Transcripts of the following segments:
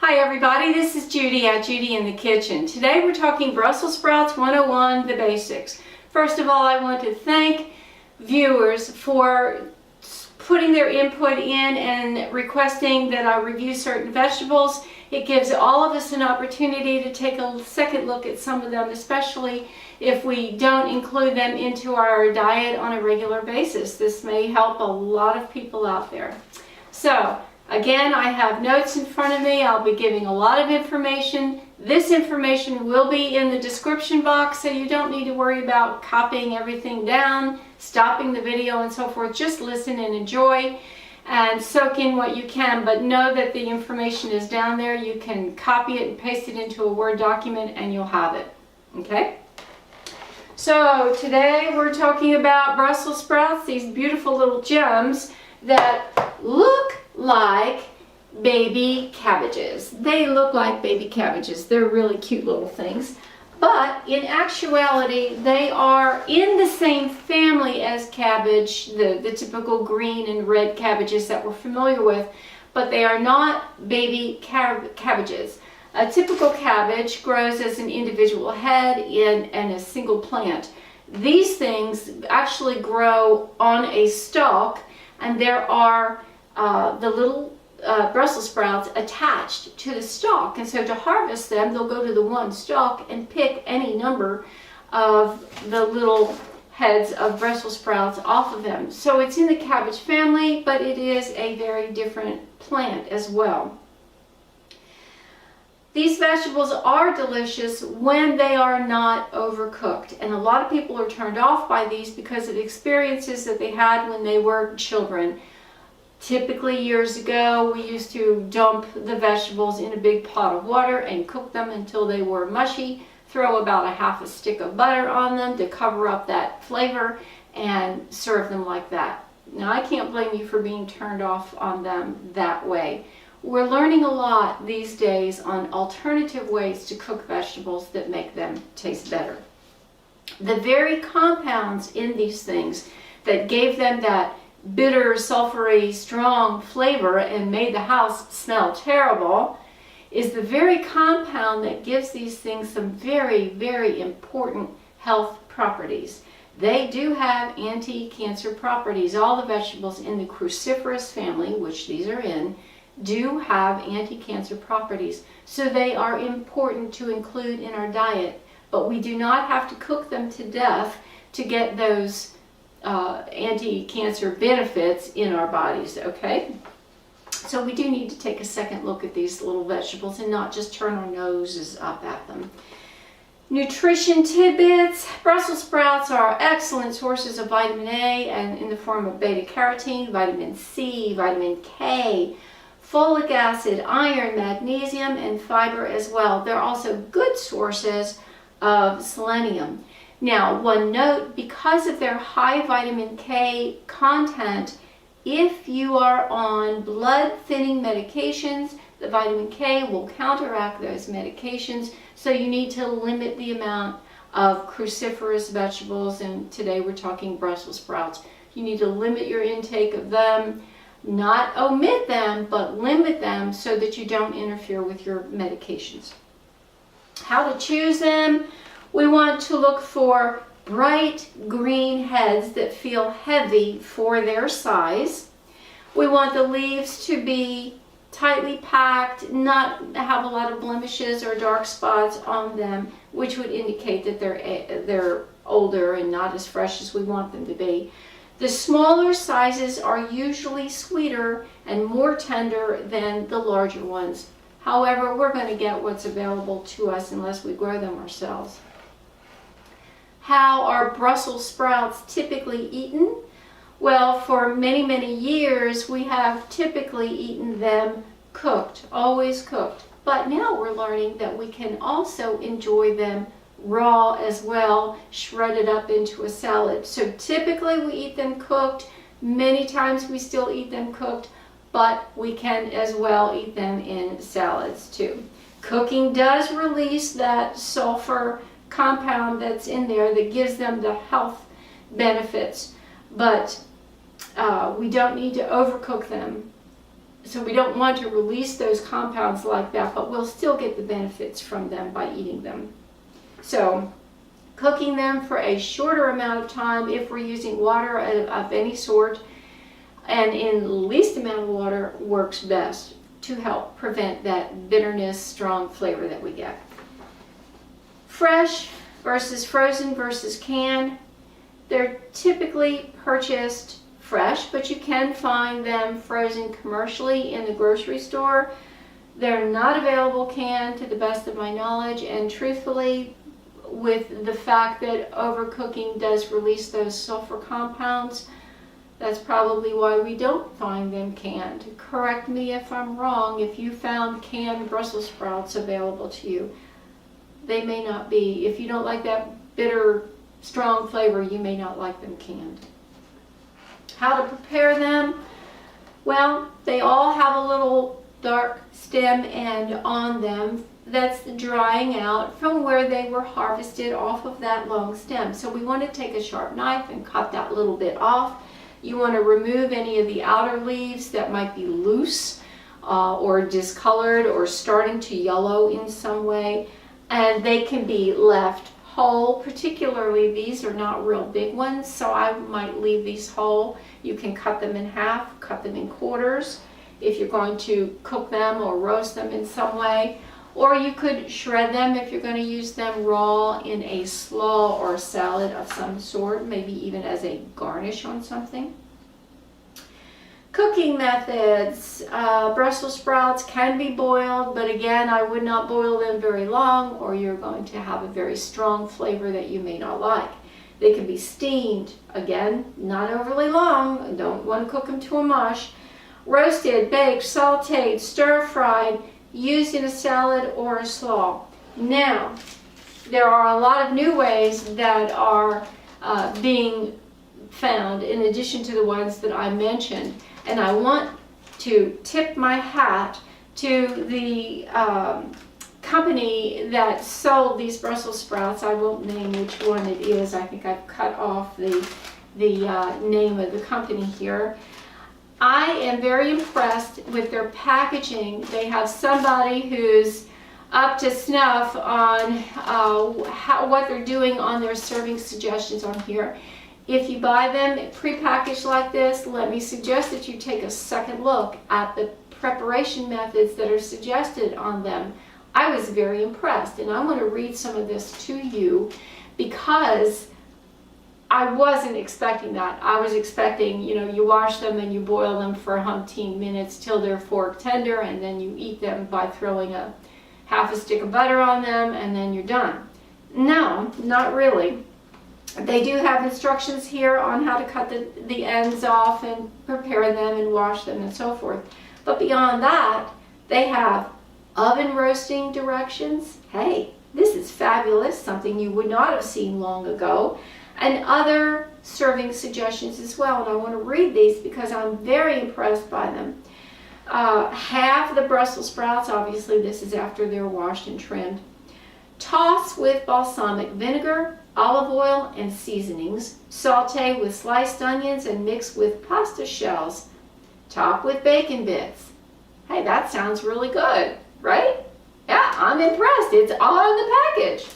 Hi everybody, this is Judy at Judy in the Kitchen. Today we're talking Brussels sprouts 101, the basics. First of all, I want to thank viewers for putting their input in and requesting that I review certain vegetables. It gives all of us an opportunity to take a second look at some of them, especially if we don't include them into our diet on a regular basis. This may help a lot of people out there. So, again, I have notes in front of me. I'll be giving a lot of information. This information will be in the description box, so you don't need to worry about copying everything down, stopping the video and so forth. Just listen and enjoy and soak in what you can, but know that the information is down there. You can copy it and paste it into a Word document and you'll have it. Okay? So today we're talking about Brussels sprouts, these beautiful little gems that look like baby cabbages. They look like baby cabbages. They're really cute little things. But in actuality, they are in the same family as cabbage, the typical green and red cabbages that we're familiar with, but they are not baby cabbages. A typical cabbage grows as an individual head in a single plant. These things actually grow on a stalk, and there are the little Brussels sprouts attached to the stalk, and so to harvest them they'll go to the one stalk and pick any number of the little heads of Brussels sprouts off of them. So it's in the cabbage family, but it is a very different plant as well. These vegetables are delicious when they are not overcooked, and a lot of people are turned off by these because of experiences that they had when they were children. Typically years ago, we used to dump the vegetables in a big pot of water and cook them until they were mushy, throw about a half a stick of butter on them to cover up that flavor, and serve them like that. Now, I can't blame you for being turned off on them that way. We're learning a lot these days on alternative ways to cook vegetables that make them taste better. The very compounds in these things that gave them that bitter, sulfury, strong flavor and made the house smell terrible is the very compound that gives these things some very, very important health properties. They do have anti-cancer properties. All the vegetables in the cruciferous family, which these are in, do have anti-cancer properties. So they are important to include in our diet, but we do not have to cook them to death to get those anti-cancer benefits in our bodies, okay? So we do need to take a second look at these little vegetables and not just turn our noses up at them. Nutrition tidbits. Brussels sprouts are excellent sources of vitamin A and in the form of beta-carotene, vitamin C, vitamin K, folic acid, iron, magnesium, and fiber as well. They're also good sources of selenium. Now, one note, because of their high vitamin K content, if you are on blood-thinning medications, the vitamin K will counteract those medications, so you need to limit the amount of cruciferous vegetables, and today we're talking Brussels sprouts. You need to limit your intake of them, not omit them, but limit them so that you don't interfere with your medications. How to choose them? We want to look for bright green heads that feel heavy for their size. We want the leaves to be tightly packed, not have a lot of blemishes or dark spots on them, which would indicate that they're older and not as fresh as we want them to be. The smaller sizes are usually sweeter and more tender than the larger ones. However, we're going to get what's available to us unless we grow them ourselves. How are Brussels sprouts typically eaten? Well, for many, many years we have typically eaten them cooked, always cooked. But now we're learning that we can also enjoy them raw as well, shredded up into a salad. So typically we eat them cooked. Many times we still eat them cooked, but we can as well eat them in salads too. Cooking does release that sulfur compound that's in there that gives them the health benefits, but we don't need to overcook them. So we don't want to release those compounds like that, but we'll still get the benefits from them by eating them. So cooking them for a shorter amount of time if we're using water of any sort, and in the least amount of water works best to help prevent that bitterness, strong flavor that we get. Fresh versus frozen versus canned. They're typically purchased fresh, but you can find them frozen commercially in the grocery store. They're not available canned to the best of my knowledge, and truthfully, with the fact that overcooking does release those sulfur compounds, that's probably why we don't find them canned. Correct me if I'm wrong. If you found canned Brussels sprouts available to you, they may not be. If you don't like that bitter, strong flavor, you may not like them canned. How to prepare them? Well, they all have a little dark stem end on them that's drying out from where they were harvested off of that long stem. So we want to take a sharp knife and cut that little bit off. You want to remove any of the outer leaves that might be loose or discolored or starting to yellow in some way, and they can be left whole. Particularly, these are not real big ones, so I might leave these whole. You can cut them in half, cut them in quarters if you're going to cook them or roast them in some way, or you could shred them if you're going to use them raw in a slaw or salad of some sort, maybe even as a garnish on something. Cooking methods. Brussels sprouts can be boiled, but again, I would not boil them very long, or you're going to have a very strong flavor that you may not like. They can be steamed, again, not overly long. Don't want to cook them to a mush. Roasted, baked, sauteed, stir-fried, used in a salad or a slaw. Now, there are a lot of new ways that are being found in addition to the ones that I mentioned. And I want to tip my hat to the company that sold these Brussels sprouts. I won't name which one it is. I think I've cut off the name of the company here. I am very impressed with their packaging. They have somebody who's up to snuff on what they're doing on their serving suggestions on here. If you buy them prepackaged like this, let me suggest that you take a second look at the preparation methods that are suggested on them. I was very impressed, and I want to read some of this to you because I wasn't expecting that. I was expecting, you wash them and you boil them for umpteen minutes till they're fork tender, and then you eat them by throwing half a stick of butter on them, and then you're done. No, not really. They do have instructions here on how to cut the ends off and prepare them and wash them and so forth. But beyond that, they have oven roasting directions. Hey, this is fabulous, something you would not have seen long ago. And other serving suggestions as well. And I want to read these because I'm very impressed by them. Halve the Brussels sprouts. Obviously, this is after they're washed and trimmed. Toss with balsamic vinegar, olive oil, and seasonings. Saute with sliced onions and mix with pasta shells. Top with bacon bits. Hey, that sounds really good, right? Yeah, I'm impressed. It's on the package.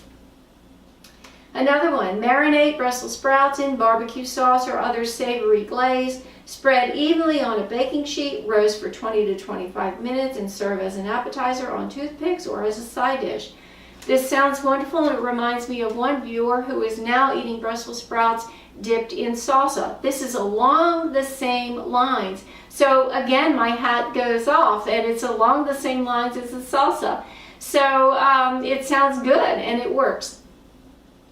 Another one, marinate Brussels sprouts in barbecue sauce or other savory glaze. Spread evenly on a baking sheet, roast for 20 to 25 minutes, and serve as an appetizer on toothpicks or as a side dish. This sounds wonderful, and it reminds me of one viewer who is now eating Brussels sprouts dipped in salsa. This is along the same lines. So again, my hat goes off, and it's along the same lines as the salsa. So it sounds good, and it works.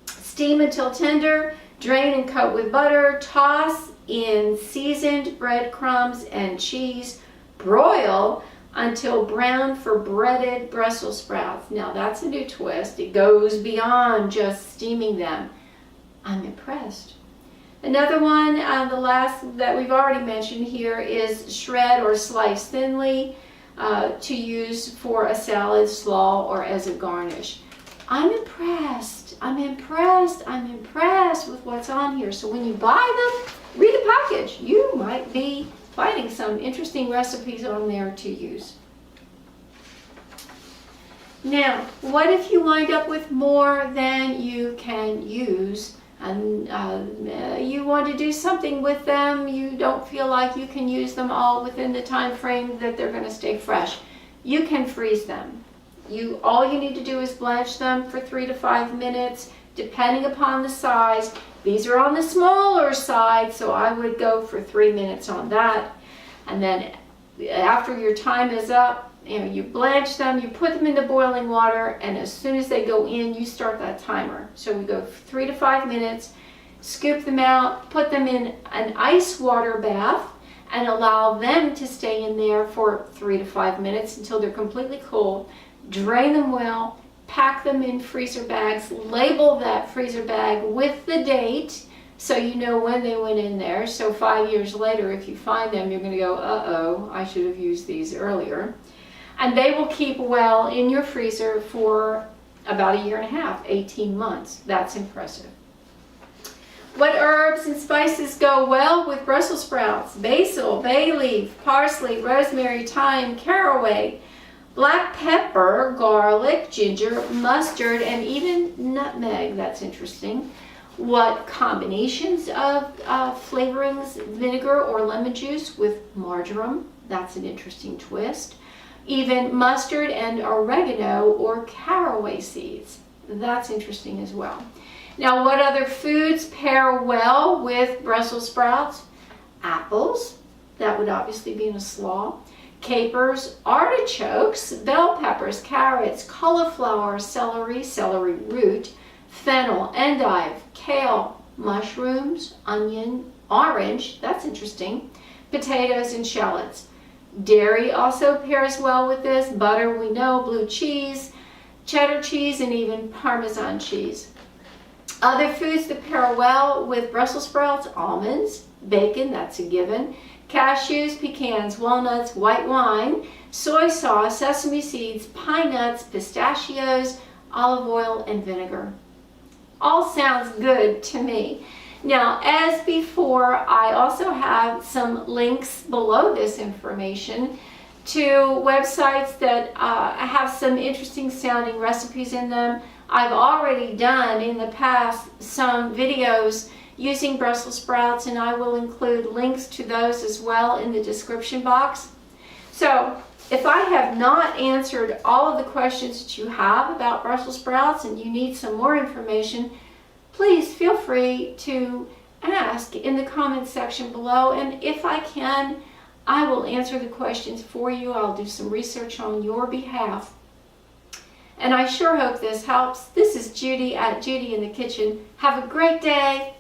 Steam until tender, drain and coat with butter, toss in seasoned breadcrumbs and cheese, broil until brown for breaded Brussels sprouts. Now that's a new twist. It goes beyond just steaming them. I'm impressed. Another one, the last that we've already mentioned here, is shred or slice thinly to use for a salad, slaw, or as a garnish. I'm impressed. I'm impressed with what's on here. So when you buy them, read the package. You might be finding some interesting recipes on there to use. Now, what if you wind up with more than you can use, and you want to do something with them, you don't feel like you can use them all within the time frame that they're going to stay fresh? You can freeze them. All you need to do is blanch them for 3 to 5 minutes, depending upon the size. These are on the smaller side, so I would go for 3 minutes on that. And then after your time is up, you blanch them, you put them into boiling water, and as soon as they go in, you start that timer. So we go 3 to 5 minutes, scoop them out, put them in an ice water bath, and allow them to stay in there for 3 to 5 minutes until they're completely cool. Drain them well, pack them in freezer bags, label that freezer bag with the date so you know when they went in there. So 5 years later, if you find them, you're going to go, uh-oh, I should have used these earlier. And they will keep well in your freezer for about 1.5 years, 18 months. That's impressive. What herbs and spices go well with Brussels sprouts? Basil, bay leaf, parsley, rosemary, thyme, caraway, black pepper, garlic, ginger, mustard, and even nutmeg. That's interesting. What combinations of flavorings? Vinegar or lemon juice with marjoram. That's an interesting twist. Even mustard and oregano or caraway seeds. That's interesting as well. Now, what other foods pair well with Brussels sprouts? Apples. That would obviously be in a slaw. Capers, artichokes, bell peppers, carrots, cauliflower, celery, celery root, fennel, endive, kale, mushrooms, onion, orange, that's interesting, potatoes, and shallots. Dairy also pairs well with this. Butter, we know, blue cheese, cheddar cheese, and even Parmesan cheese. Other foods that pair well with Brussels sprouts: almonds, bacon, that's a given, cashews, pecans, walnuts, white wine, soy sauce, sesame seeds, pine nuts, pistachios, olive oil, and vinegar. All sounds good to me. Now, as before, I also have some links below this information to websites that have some interesting sounding recipes in them. I've already done in the past some videos using Brussels sprouts, and I will include links to those as well in the description box. So, if I have not answered all of the questions that you have about Brussels sprouts and you need some more information, please feel free to ask in the comments section below, and if I can, I will answer the questions for you. I'll do some research on your behalf. And I sure hope this helps. This is Judi at Judi in the Kitchen. Have a great day.